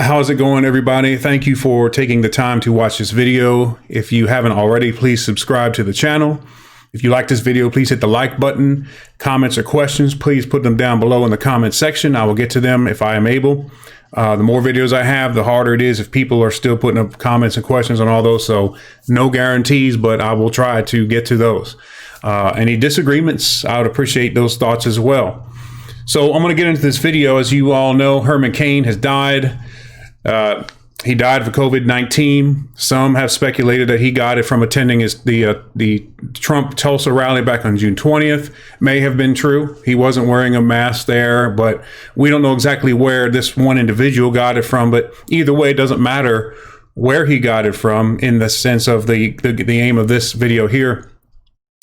How's it going, everybody? Thank you for taking the time to watch this video. If you haven't already, please subscribe to the channel. If you like this video, please hit the like button. Comments or questions, please put them down below in the comment section. I will get to them if I am able. The more videos I have, the harder it is if people are still putting up comments and questions on all those. So no guarantees, but I will try to get to those. Any disagreements, I would appreciate those thoughts as well. So I'm going to get into this video. As you all know, Herman Cain has died. He died of COVID-19. Some have speculated that he got it from attending the Trump Tulsa rally back on June 20th. May have been true. He wasn't wearing a mask there, but we don't know exactly where this one individual got it from. But either way, it doesn't matter where he got it from in the sense of the aim of this video here.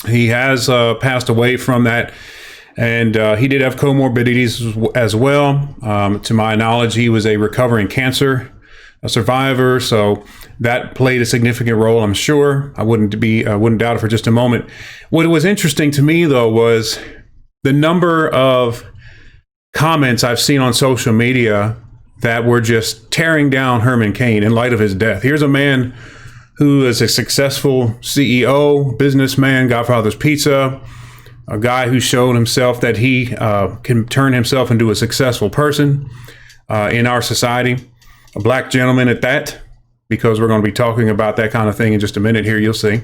He has passed away from that. And he did have comorbidities as well. To my knowledge, he was a recovering cancer survivor, so that played a significant role, I'm sure. I wouldn't doubt it for just a moment. What was interesting to me, though, was the number of comments I've seen on social media that were just tearing down Herman Cain in light of his death. Here's a man who is a successful CEO, businessman, Godfather's Pizza, a guy who showed himself that he can turn himself into a successful person in our society, a black gentleman at that, because we're going to be talking about that kind of thing in just a minute here, you'll see.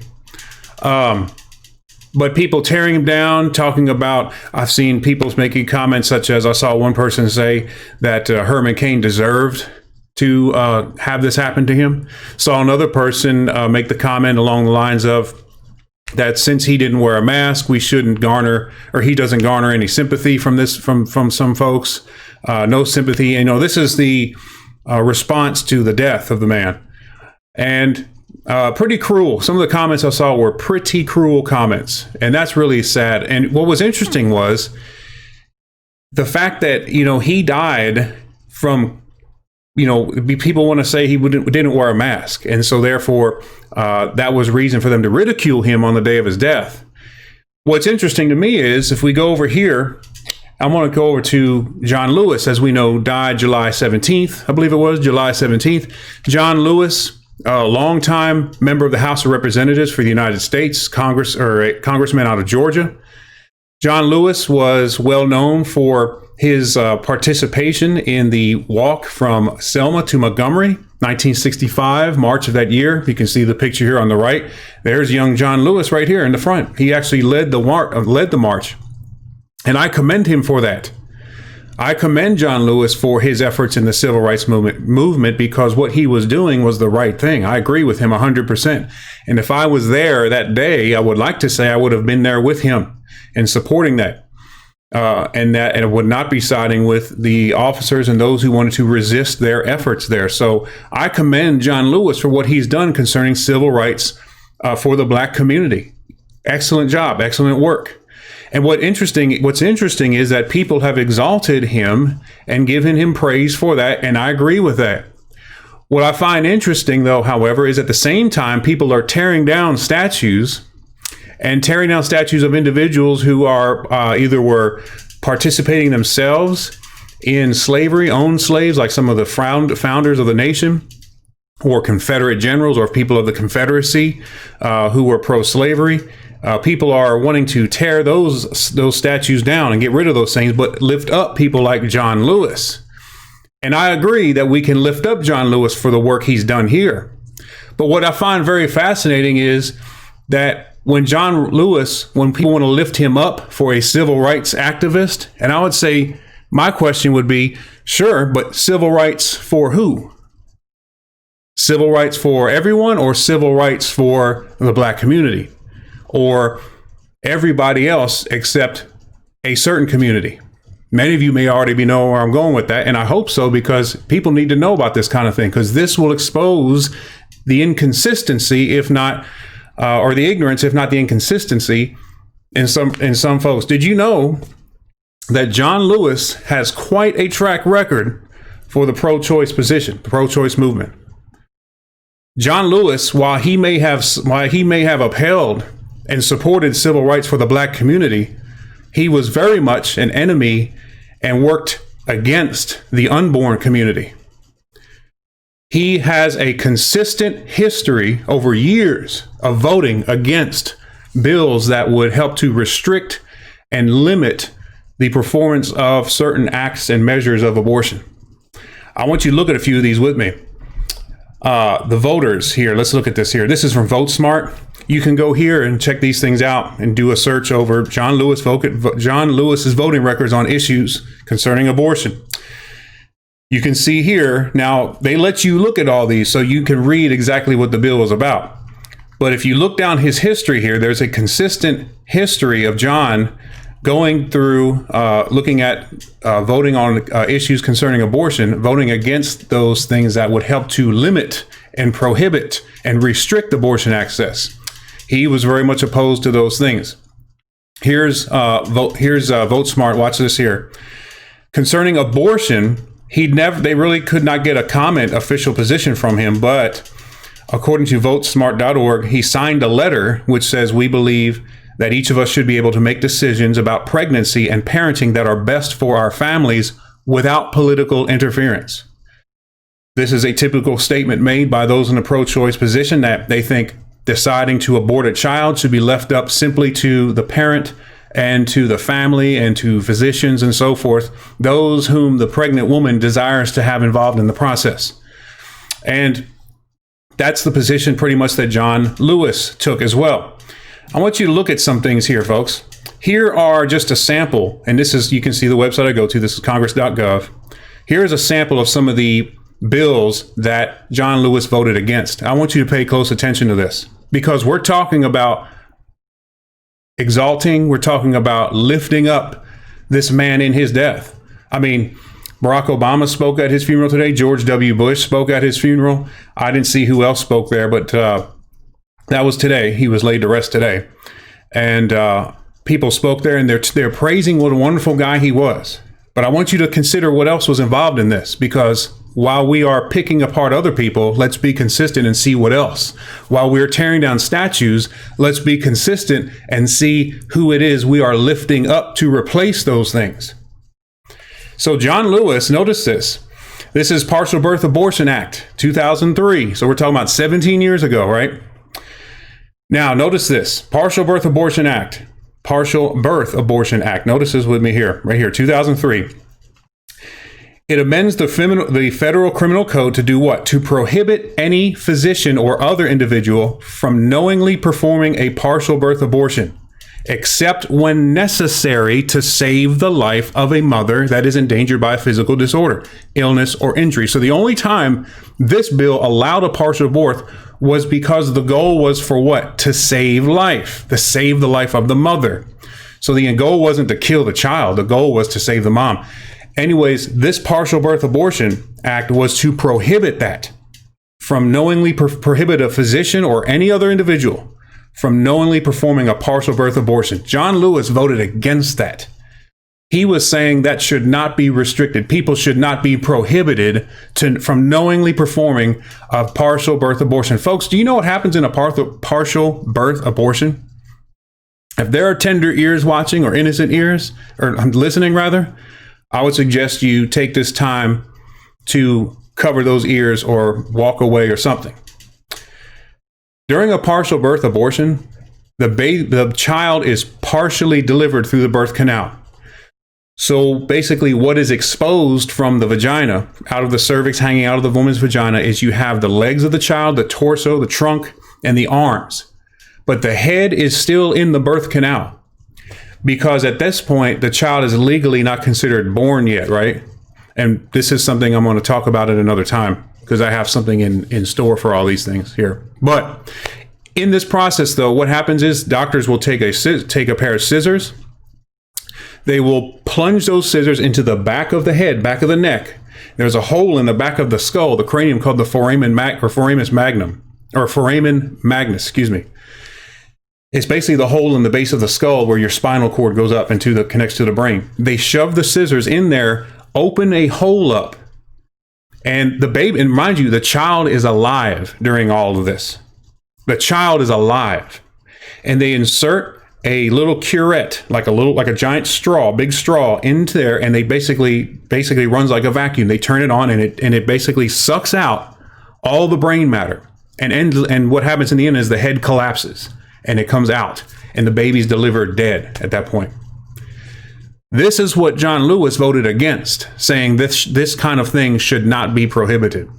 But people tearing him down, talking about, I've seen people making comments such as, I saw one person say that Herman Cain deserved to have this happen to him. Saw another person make the comment along the lines of, that since he didn't wear a mask, we shouldn't garner, or he doesn't garner any sympathy from this, from some folks. No sympathy. You know, this is the response to the death of the man. And pretty cruel. Some of the comments I saw were pretty cruel comments. And that's really sad. And what was interesting was the fact that, you know, he died from, you know, people want to say he didn't wear a mask. And so therefore, that was reason for them to ridicule him on the day of his death. What's interesting to me is if we go over here, I want to go over to John Lewis, as we know, died July 17th. I believe it was July 17th. John Lewis, a longtime member of the House of Representatives for the United States, a congressman out of Georgia. John Lewis was well known for his participation in the walk from Selma to Montgomery, 1965, March of that year. You can see the picture here on the right. There's young John Lewis right here in the front. He actually led the march, and I commend him for that. I commend John Lewis for his efforts in the civil rights movement because what he was doing was the right thing. I agree with him 100%. And if I was there that day, I would like to say I would have been there with him and supporting that. And it would not be siding with the officers and those who wanted to resist their efforts there. So I commend John Lewis for what he's done concerning civil rights for the black community. Excellent job, excellent work. And what's interesting is that people have exalted him and given him praise for that, and I agree with that. What I find interesting, though, however, is at the same time, people are tearing down statues of individuals who are either were participating themselves in slavery, owned slaves, like some of the founders of the nation, or Confederate generals, or people of the Confederacy who were pro-slavery. People are wanting to tear those statues down and get rid of those things, but lift up people like John Lewis. And I agree that we can lift up John Lewis for the work he's done here. But what I find very fascinating is that when people want to lift him up for a civil rights activist, and I would say, my question would be, sure, but civil rights for who? Civil rights for everyone, or civil rights for the black community, or everybody else except a certain community? Many of you may already know where I'm going with that, and I hope so, because people need to know about this kind of thing, because this will expose the inconsistency, if not or the ignorance, if not the inconsistency in some folks. Did you know that John Lewis has quite a track record for the pro-choice position, the pro-choice movement? John Lewis, while he may have upheld and supported civil rights for the black community, he was very much an enemy and worked against the unborn community. He has a consistent history over years of voting against bills that would help to restrict and limit the performance of certain acts and measures of abortion. I want you to look at a few of these with me. The voters here, let's look at this here. This is from VoteSmart. You can go here and check these things out and do a search over John Lewis's voting records on issues concerning abortion. You can see here, now they let you look at all these so you can read exactly what the bill is about. But if you look down his history here, there's a consistent history of John going through, looking at voting on issues concerning abortion, voting against those things that would help to limit and prohibit and restrict abortion access. He was very much opposed to those things. Here's VoteSmart. Watch this here. Concerning abortion, they really could not get a comment official position from him, but according to votesmart.org, he signed a letter which says, "We believe that each of us should be able to make decisions about pregnancy and parenting that are best for our families without political interference." This is a typical statement made by those in a pro-choice position, that they think deciding to abort a child should be left up simply to the parent and to the family and to physicians and so forth, those whom the pregnant woman desires to have involved in the process. And that's the position pretty much that John Lewis took as well. I want you to look at some things here, folks. Here are just a sample, and this is, you can see the website I go to, this is congress.gov. Here's a sample of some of the bills that John Lewis voted against. I want you to pay close attention to this, because we're talking about exalting, we're talking about lifting up this man in his death. I mean, Barack Obama spoke at his funeral today. George W. Bush spoke at his funeral. I didn't see who else spoke there, but that was today. He was laid to rest today. And people spoke there, and they're praising what a wonderful guy he was. But I want you to consider what else was involved in this, because while we are picking apart other people, let's be consistent and see what else. While we're tearing down statues, let's be consistent and see who it is we are lifting up to replace those things. So John Lewis, notice this. This is Partial Birth Abortion Act, 2003. So we're talking about 17 years ago, right? Now, notice this. Partial Birth Abortion Act. Partial Birth Abortion Act. Notice this with me here, right here, 2003. It amends the federal criminal code to do what? To prohibit any physician or other individual from knowingly performing a partial birth abortion, except when necessary to save the life of a mother that is endangered by a physical disorder, illness, or injury. So the only time this bill allowed a partial birth was because the goal was for what? To save life, to save the life of the mother. So the goal wasn't to kill the child. The goal was to save the mom. Anyways, this Partial Birth Abortion Act was to prohibit that, from knowingly prohibit a physician or any other individual from knowingly performing a partial birth abortion. John Lewis voted against that. He was saying that should not be restricted. People should not be prohibited from knowingly performing a partial birth abortion. Folks, do you know what happens in a partial birth abortion? If there are tender ears watching, or innocent ears, or listening rather, I would suggest you take this time to cover those ears or walk away or something. During a partial birth abortion, the child is partially delivered through the birth canal. So basically what is exposed from the vagina, out of the cervix, hanging out of the woman's vagina, is you have the legs of the child, the torso, the trunk, and the arms. But the head is still in the birth canal, because at this point, the child is legally not considered born yet, right? And this is something I'm going to talk about at another time, because I have something in store for all these things here. But in this process, though, what happens is doctors will take a pair of scissors. They will plunge those scissors into the back of the head, back of the neck. There's a hole in the back of the skull, the cranium, called the Foramen Magnus, excuse me. It's basically the hole in the base of the skull where your spinal cord goes up and connects to the brain. They shove the scissors in there, open a hole up, and the baby, and mind you, the child is alive during all of this. The child is alive, and they insert a little curette, like a giant straw, big straw, into there, and they basically runs like a vacuum. They turn it on, and it basically sucks out all the brain matter. And what happens in the end is the head collapses and it comes out and the baby's delivered dead at that point. This is what John Lewis voted against, saying this kind of thing should not be prohibited.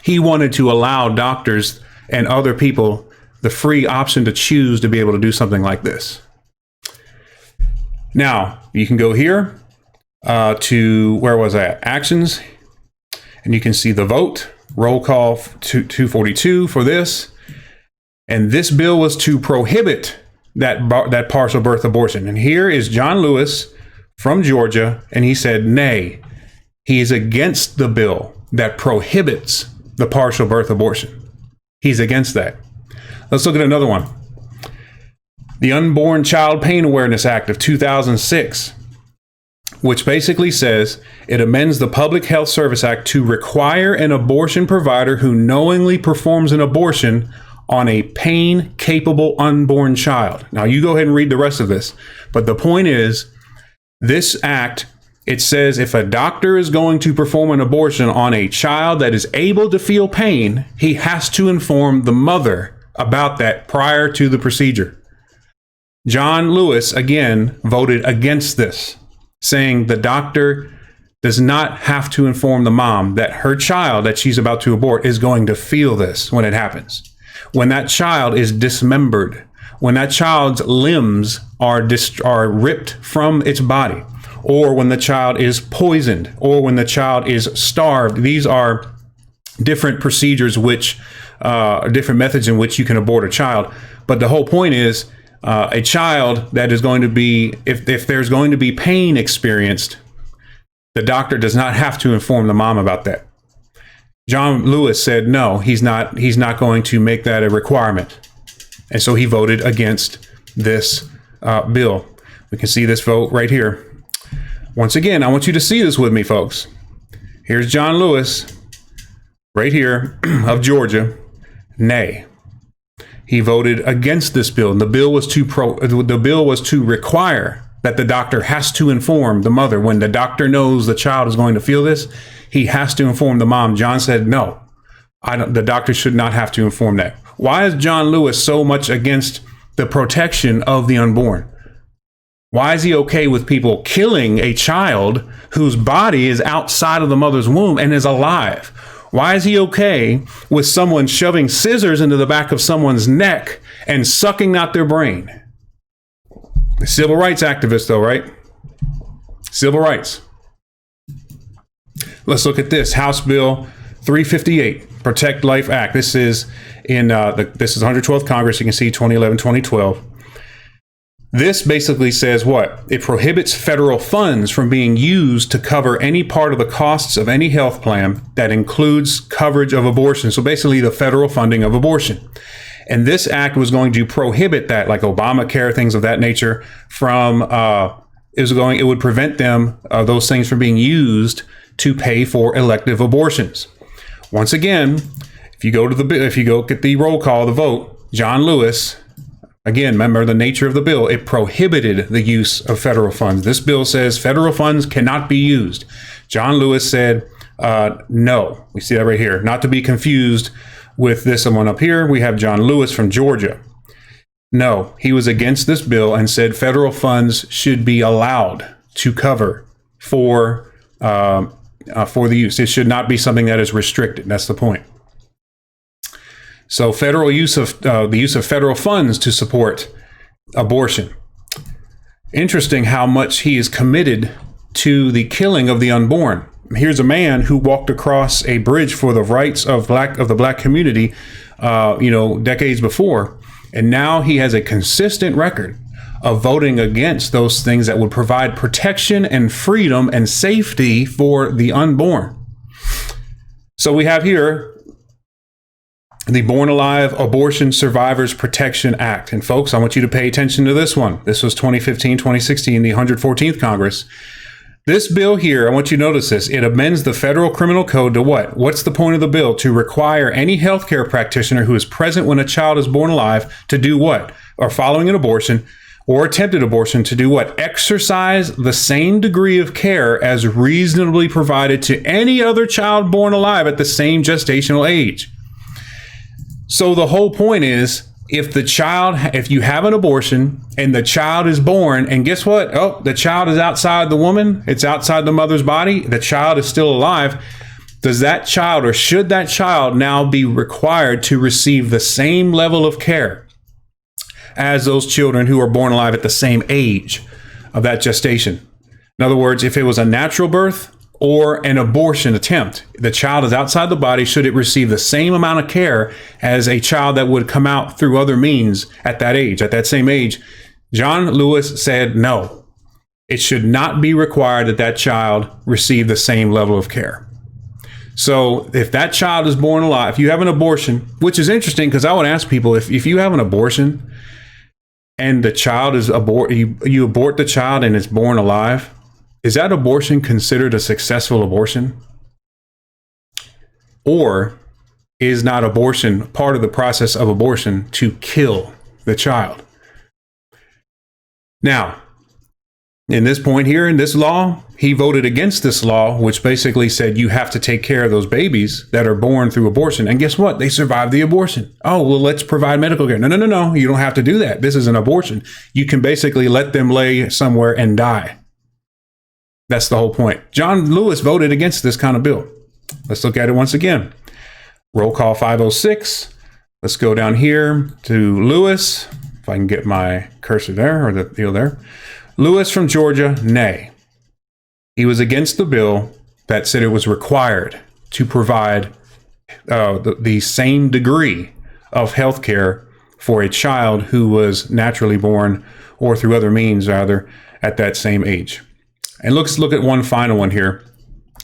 He wanted to allow doctors and other people the free option to choose to be able to do something like this. Now, you can go here to, where was that? Actions, and you can see the vote. Roll call 242 for this. And this bill was to prohibit that partial birth abortion. And here is John Lewis from Georgia, and he said nay. He is against the bill that prohibits the partial birth abortion. He's against that. Let's look at another one. The Unborn Child Pain Awareness Act of 2006, which basically says it amends the Public Health Service Act to require an abortion provider who knowingly performs an abortion on a pain-capable unborn child. Now, you go ahead and read the rest of this. But the point is, this act, it says if a doctor is going to perform an abortion on a child that is able to feel pain, he has to inform the mother about that prior to the procedure. John Lewis, again, voted against this, saying the doctor does not have to inform the mom that her child that she's about to abort is going to feel this when it happens. When that child is dismembered, when that child's limbs are ripped from its body, or when the child is poisoned, or when the child is starved, these are different procedures different methods in which you can abort a child. But the whole point is a child that is going to be, if there's going to be pain experienced, the doctor does not have to inform the mom about that. John Lewis said, no, he's not going to make that a requirement. And so he voted against this bill. We can see this vote right here. Once again, I want you to see this with me, folks. Here's John Lewis right here of Georgia. Nay. He voted against this bill. And the bill was to require that the doctor has to inform the mother. When the doctor knows the child is going to feel this, he has to inform the mom. John said, no, the doctor should not have to inform that. Why is John Lewis so much against the protection of the unborn? Why is he okay with people killing a child whose body is outside of the mother's womb and is alive? Why is he okay with someone shoving scissors into the back of someone's neck and sucking out their brain? The civil rights activist, though, right? Civil rights. Let's look at this. House Bill 358, Protect Life Act. This is in this is 112th Congress. You can see 2011, 2012. This basically says what? It prohibits federal funds from being used to cover any part of the costs of any health plan that includes coverage of abortion. So basically the federal funding of abortion. And this act was going to prohibit that, like Obamacare, things of that nature, from it would prevent them, those things from being used to pay for elective abortions. Once again, if you go get the roll call, the vote, John Lewis, again, remember the nature of the bill, it prohibited the use of federal funds. This bill says federal funds cannot be used. John Lewis said, no. We see that right here. Not to be confused with this one up here. We have John Lewis from Georgia. No, he was against this bill and said federal funds should be allowed to cover for the use. It should not be something that is restricted. That's the point. So federal use of the use of federal funds to support abortion. Interesting how much he is committed to the killing of the unborn. Here's a man who walked across a bridge for the rights of the black community, decades before, and now he has a consistent record of voting against those things that would provide protection and freedom and safety for the unborn. So we have here the Born Alive Abortion Survivors Protection Act. And folks, I want you to pay attention to this one. This was 2015, 2016, the 114th Congress. This bill here, I want you to notice this. It amends the federal criminal code to what? What's the point of the bill? To require any healthcare practitioner who is present when a child is born alive to do what? Or following an abortion, or attempted abortion to do what? Exercise the same degree of care as reasonably provided to any other child born alive at the same gestational age. So the whole point is, if you have an abortion and the child is born, and guess what? Oh, the child is outside the woman. It's outside the mother's body. The child is still alive. Does that child, or should that child now be required to receive the same level of care as those children who are born alive at the same age of that gestation? In other words, if it was a natural birth or an abortion attempt, the child is outside the body, should it receive the same amount of care as a child that would come out through other means at that age, at that same age? John Lewis said no. It should not be required that that child receive the same level of care. So if that child is born alive, if you have an abortion, which is interesting because I would ask people, if you have an abortion and the child is you abort the child and it's born alive, is that abortion considered a successful abortion? Or is not abortion part of the process of abortion to kill the child? Now, in this point here, in this law, he voted against this law, which basically said you have to take care of those babies that are born through abortion. And guess what? They survived the abortion. Oh, well, let's provide medical care. No. You don't have to do that. This is an abortion. You can basically let them lay somewhere and die. That's the whole point. John Lewis voted against this kind of bill. Let's look at it once again. Roll call 506. Let's go down here to Lewis. If I can get my cursor there, or the deal there. Lewis from Georgia, nay. He was against the bill that said it was required to provide the same degree of health care for a child who was naturally born, or through other means rather, at that same age. And let's look at one final one here.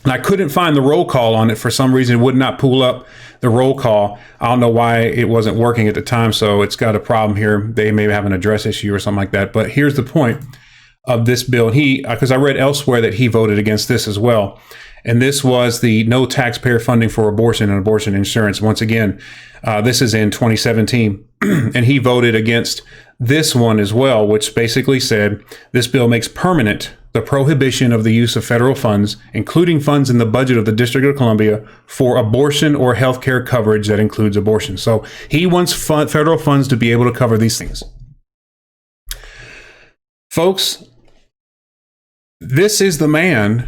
And I couldn't find the roll call on it. For some reason, it would not pull up the roll call. I don't know why it wasn't working at the time, so it's got a problem here. They may have an address issue or something like that. But here's the point of this bill. Because I read elsewhere that he voted against this as well. And this was the no taxpayer funding for abortion and abortion insurance. Once again, this is in 2017. And he voted against this one as well, which basically said this bill makes permanent the prohibition of the use of federal funds, including funds in the budget of the District of Columbia, for abortion or health care coverage that includes abortion. So he wants federal funds to be able to cover these things. Folks, this is the man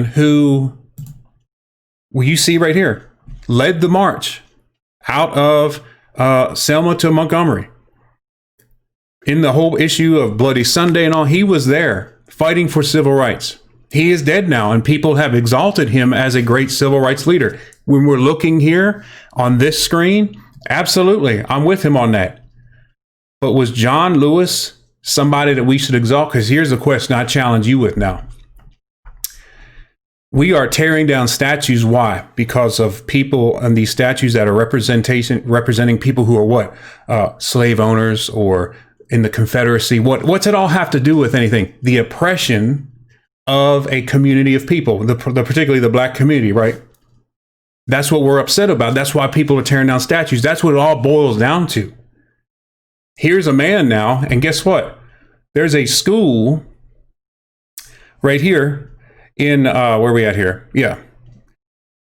who, well, you see right here, led the march out of Selma to Montgomery. In the whole issue of Bloody Sunday and all, he was there fighting for civil rights. He is dead now, and people have exalted him as a great civil rights leader. When we're looking here on this screen, absolutely, I'm with him on that. But was John Lewis somebody that we should exalt? Because here's the question I challenge you with now. We are tearing down statues. Why? Because of people and these statues that are representing people who are what? Slave owners or in the Confederacy. What's it all have to do with anything? The oppression of a community of people, particularly the black community, right? That's what we're upset about. That's why people are tearing down statues. That's what it all boils down to. Here's a man now, and guess what? There's a school right here in, where are we at here? Yeah.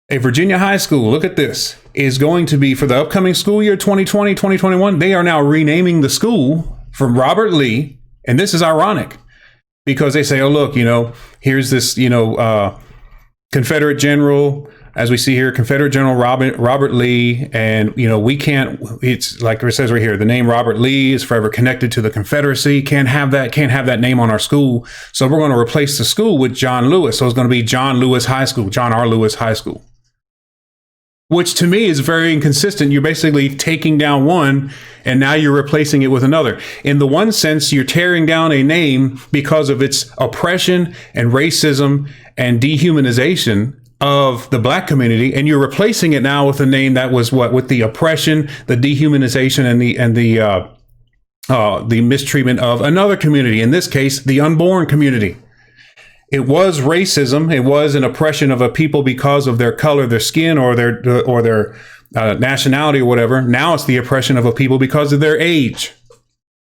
A Virginia high school, look at this, is going to be, for the upcoming school year 2020, 2021, they are now renaming the school from Robert Lee. And this is ironic because they say, oh, look, here's this, Confederate general, as we see here, Confederate General Robert Lee. And, we can't, it's like it says right here, the name Robert Lee is forever connected to the Confederacy. Can't have that name on our school. So we're going to replace the school with John Lewis. So it's going to be John Lewis High School, John R. Lewis High School. Which to me is very inconsistent. You're basically taking down one and now you're replacing it with another. In the one sense, you're tearing down a name because of its oppression and racism and dehumanization of the black community, and you're replacing it now with a name that was with the oppression, the dehumanization, and the mistreatment of another community. In this case, the unborn community. It was racism. It was an oppression of a people because of their color, their skin, or their nationality or whatever. Now it's the oppression of a people because of their age.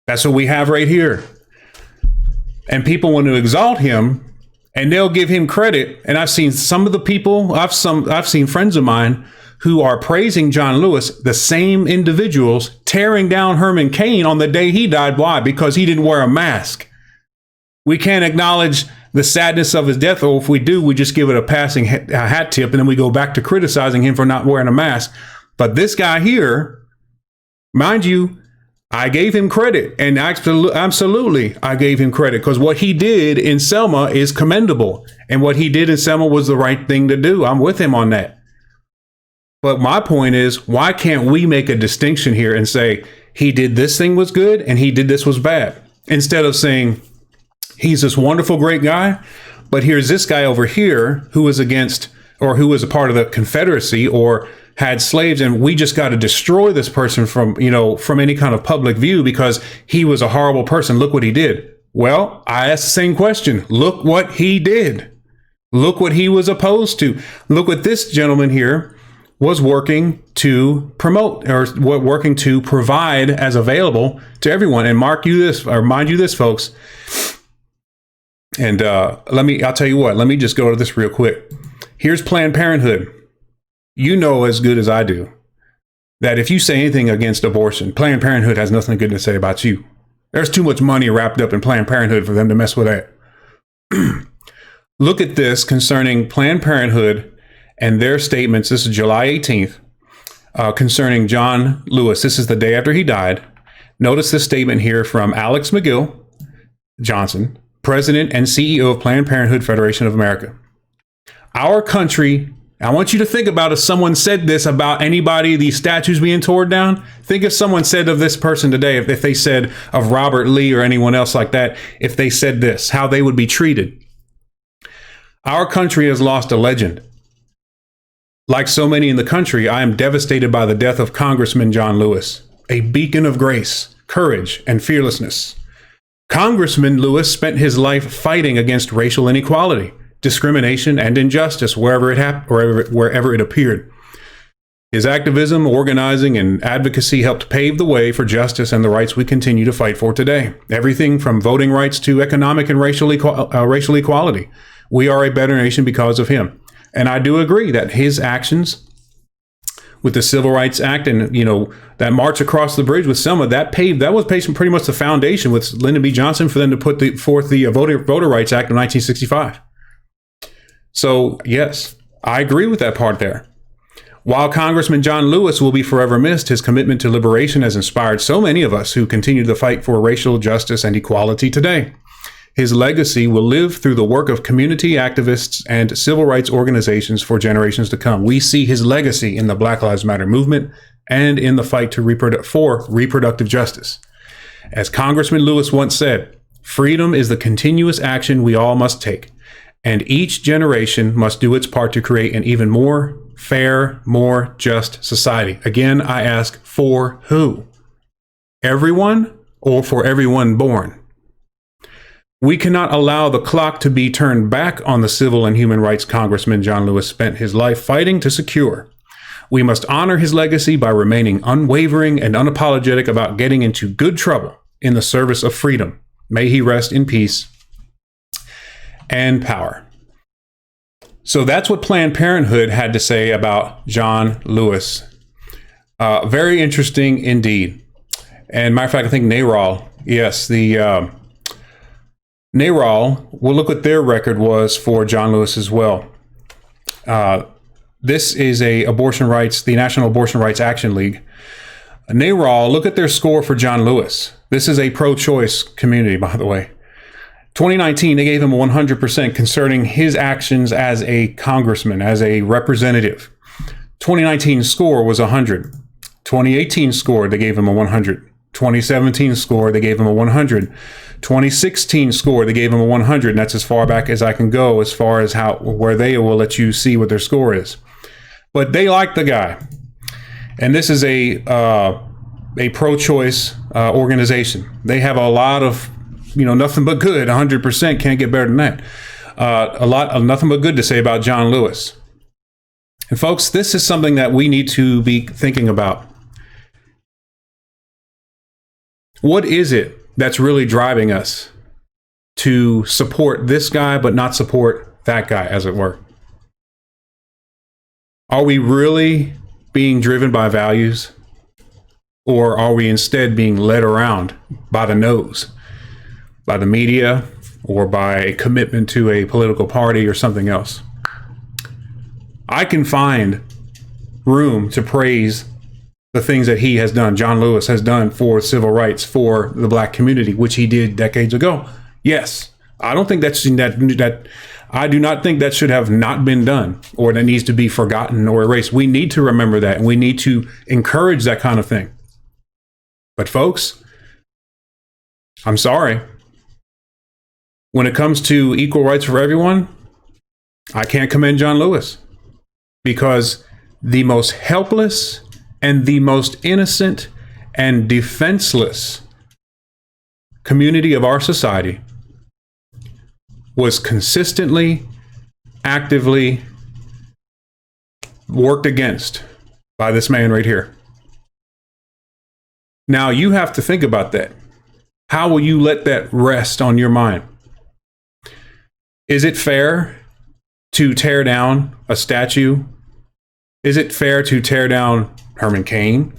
That's what we have right here. And people want to exalt him, and they'll give him credit. And I've seen some of the people, I've seen friends of mine who are praising John Lewis, the same individuals tearing down Herman Cain on the day he died. Why? Because he didn't wear a mask. We can't acknowledge the sadness of his death, or if we do, we just give it a passing hat tip, and then we go back to criticizing him for not wearing a mask. But this guy here, mind you, I gave him credit, and absolutely I gave him credit, because what he did in Selma is commendable, and what he did in Selma was the right thing to do. I'm with him on that. But my point is, why can't we make a distinction here and say he did this thing was good and he did this was bad, instead of saying he's this wonderful, great guy, but here's this guy over here who was against, or who was a part of the Confederacy or had slaves, and we just got to destroy this person from any kind of public view because he was a horrible person. Look what he did. Well, I asked the same question. Look what he did. Look what he was opposed to. Look what this gentleman here was working to promote, or working to provide as available to everyone. And mind you this, folks. And I'll tell you what, let me just go to this real quick. Here's Planned Parenthood. You know as good as I do that if you say anything against abortion, Planned Parenthood has nothing good to say about you. There's too much money wrapped up in Planned Parenthood for them to mess with that. Look at this concerning Planned Parenthood and their statements. This is July 18th, concerning John Lewis. This is the day after he died. Notice this statement here from Alex McGill Johnson, President and CEO of Planned Parenthood Federation of America. Our country, I want you to think about if someone said this about anybody, these statues being torn down. Think if someone said of this person today, if they said of Robert Lee or anyone else like that, if they said this, how they would be treated. Our country has lost a legend. Like so many in the country, I am devastated by the death of Congressman John Lewis, a beacon of grace, courage, and fearlessness. Congressman Lewis spent his life fighting against racial inequality, discrimination, and injustice wherever it appeared. His activism, organizing, and advocacy helped pave the way for justice and the rights we continue to fight for today. Everything from voting rights to economic and racial equality. We are a better nation because of him. And I do agree that his actions with the Civil Rights Act and, that march across the bridge with Selma, that was pretty much the foundation with Lyndon B. Johnson for them to put forth the Voter Rights Act of 1965. So, yes, I agree with that part there. While Congressman John Lewis will be forever missed, his commitment to liberation has inspired so many of us who continue the fight for racial justice and equality today. His legacy will live through the work of community activists and civil rights organizations for generations to come. We see his legacy in the Black Lives Matter movement and in the fight for reproductive justice. As Congressman Lewis once said, freedom is the continuous action we all must take, and each generation must do its part to create an even more fair, more just society. Again, I ask, for who? Everyone, or for everyone born? We cannot allow the clock to be turned back on the civil and human rights Congressman John Lewis spent his life fighting to secure. We must honor his legacy by remaining unwavering and unapologetic about getting into good trouble in the service of freedom. May he rest in peace and power. So that's what Planned Parenthood had to say about John Lewis. Very interesting indeed. And matter of fact, I think NARAL, yes, the NARAL, we'll look what their record was for John Lewis as well. This is the National Abortion Rights Action League. NARAL, look at their score for John Lewis. This is a pro-choice community, by the way. 2019, they gave him 100% concerning his actions as a congressman, as a representative. 2019 score was 100. 2018 score, they gave him a 100. 2017 score, they gave him a 100. 2016 score, they gave him a 100. And that's as far back as I can go as far as where they will let you see what their score is. But they like the guy. And this is a pro-choice organization. They have a lot of, nothing but good. 100% can't get better than that. A lot of nothing but good to say about John Lewis. And folks, this is something that we need to be thinking about. What is it that's really driving us to support this guy but not support that guy, as it were? Are we really being driven by values, or are we instead being led around by the nose, by the media, or by a commitment to a political party or something else? I can find room to praise the things that he has done, John Lewis has done for civil rights, for the black community, which he did decades ago. Yes, I don't think I do not think that should have not been done, or that needs to be forgotten or erased. We need to remember that, and we need to encourage that kind of thing. But folks, I'm sorry. When it comes to equal rights for everyone, I can't commend John Lewis, because the most helpless and the most innocent and defenseless community of our society was consistently, actively worked against by this man right here. Now you have to think about that. How will you let that rest on your mind? Is it fair to tear down a statue? Is it fair to tear down Herman Cain?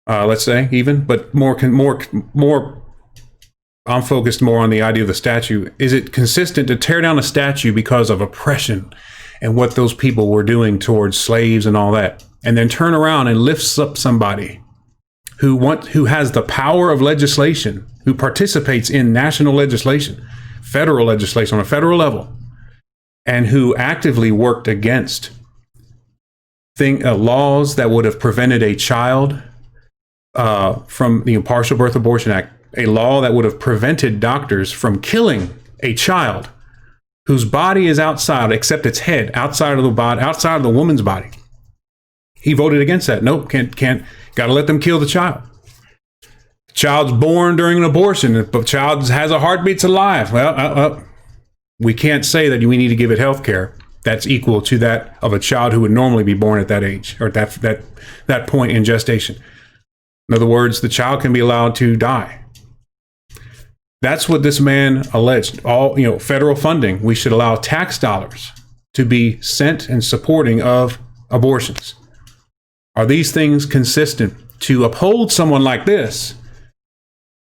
Let's say even, but more. I'm focused more on the idea of the statue. Is it consistent to tear down a statue because of oppression and what those people were doing towards slaves and all that, and then turn around and lifts up somebody who has the power of legislation, who participates in national legislation, federal legislation on a federal level, and who actively worked against laws that would have prevented a child from the Partial Birth Abortion Act, a law that would have prevented doctors from killing a child whose body is outside, except its head, outside of the body, outside of the woman's body. He voted against that. Nope, can't. Got to let them kill the child. The child's born during an abortion. If the child has a heartbeat's alive. Well, we can't say that we need to give it health care that's equal to that of a child who would normally be born at that age, or at that point in gestation. In other words, the child can be allowed to die. That's what this man alleged. Federal funding. We should allow tax dollars to be sent in supporting of abortions. Are these things consistent to uphold someone like this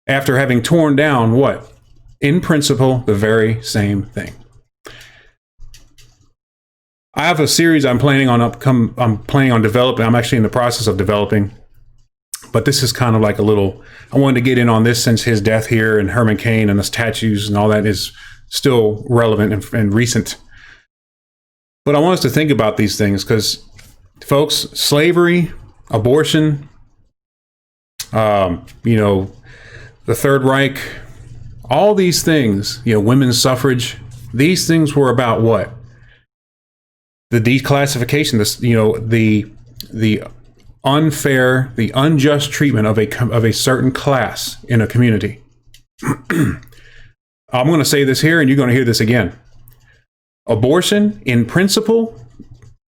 after having torn down what? In principle, the very same thing. I have a series I'm planning on developing. I'm actually in the process of developing. But this is kind of like I wanted to get in on this since his death here, and Herman Cain and the statues and all that is still relevant and recent. But I want us to think about these things because, folks, slavery, abortion, the Third Reich, all these things, women's suffrage, these things were about what? The declassification, the unfair, the unjust treatment of a certain class in a community. I'm going to say this here, and you're going to hear this again. Abortion, in principle,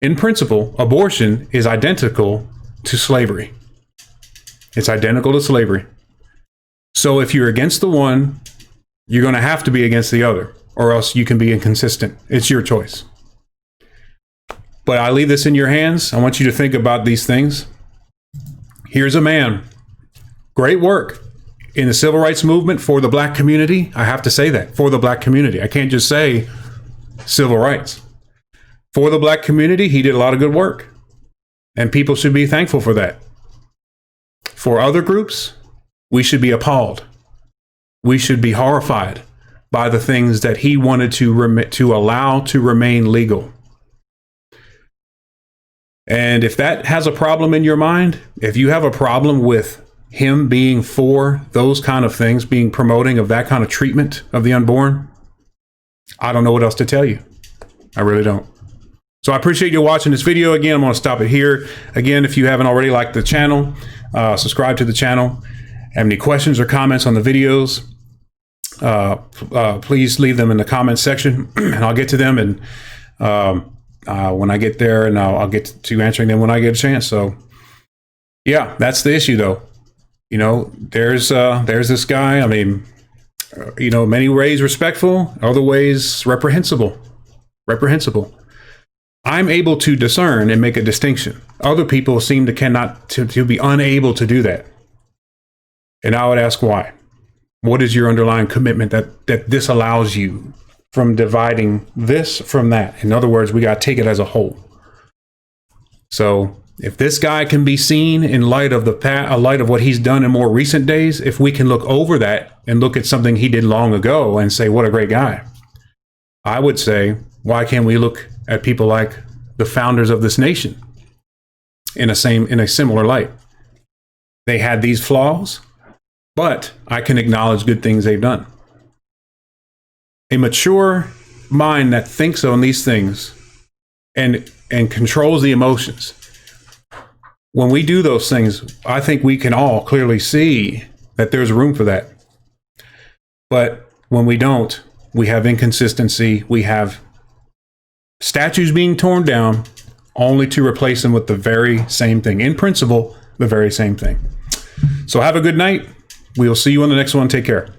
abortion is identical to slavery. It's identical to slavery. So if you're against the one, you're going to have to be against the other, or else you can be inconsistent. It's your choice. But I leave this in your hands. I want you to think about these things. Here's a man, great work in the civil rights movement for the black community. I have to say that, for the black community. I can't just say civil rights. For the black community, he did a lot of good work, and people should be thankful for that. For other groups, we should be appalled. We should be horrified by the things that he wanted to allow to remain legal. And if that has a problem in your mind, if you have a problem with him being for those kind of things, being promoting of that kind of treatment of the unborn, I don't know what else to tell you. I really don't. So I appreciate you watching this video. Again, I'm going to stop it here. Again, if you haven't already liked the channel, subscribe to the channel. Have any questions or comments on the videos, please leave them in the comments section and I'll get to them. And when I get there, and I'll get to answering them when I get a chance. So yeah, that's the issue though. There's this guy. I mean, many ways respectful, other ways reprehensible. Reprehensible. I'm able to discern and make a distinction. Other people seem to be unable to do that. And I would ask why. What is your underlying commitment that this allows you from dividing this from that? In other words, we got to take it as a whole. So if this guy can be seen in light of what he's done in more recent days, if we can look over that and look at something he did long ago and say, what a great guy, I would say, why can't we look at people like the founders of this nation in a similar light? They had these flaws, but I can acknowledge good things they've done. A mature mind that thinks on these things and controls the emotions. When we do those things, I think we can all clearly see that there's room for that. But when we don't, we have inconsistency. We have statues being torn down only to replace them with the very same thing. In principle, the very same thing. So have a good night. We'll see you on the next one. Take care.